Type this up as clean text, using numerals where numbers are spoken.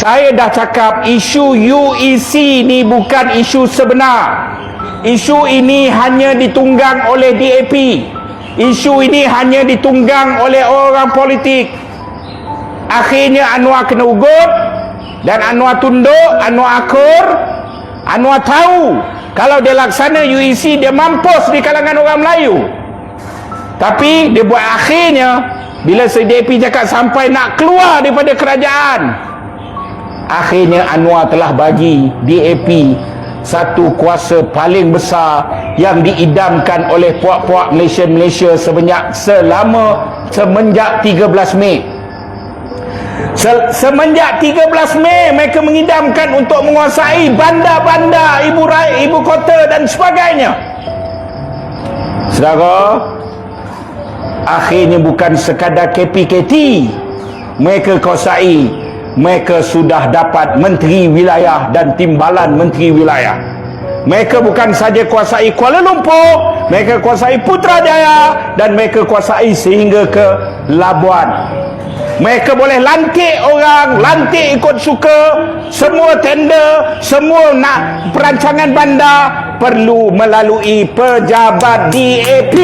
Saya dah cakap isu UEC ni bukan isu sebenar. Isu ini hanya ditunggang oleh DAP. Isu ini hanya ditunggang oleh orang politik. Akhirnya Anwar kena ugut, dan Anwar tunduk, Anwar akur. Anwar tahu kalau dia laksana UEC dia mampus di kalangan orang Melayu. Tapi dia buat akhirnya bila DAP cakap sampai nak keluar daripada kerajaan, akhirnya Anwar telah bagi DAP satu kuasa paling besar yang diidamkan oleh puak-puak Malaysia semenjak 13 Mei. Semenjak 13 Mei mereka mengidamkan untuk menguasai bandar-bandar ibu kota dan sebagainya. Saudara, akhirnya bukan sekadar KPKT mereka kuasai, mereka sudah dapat menteri wilayah dan timbalan menteri wilayah. Mereka bukan saja kuasai Kuala Lumpur, mereka kuasai Putrajaya, dan mereka kuasai sehingga ke Labuan. Mereka boleh lantik orang, lantik ikut suka. Semua tender, semua nak perancangan bandar perlu melalui pejabat DAP.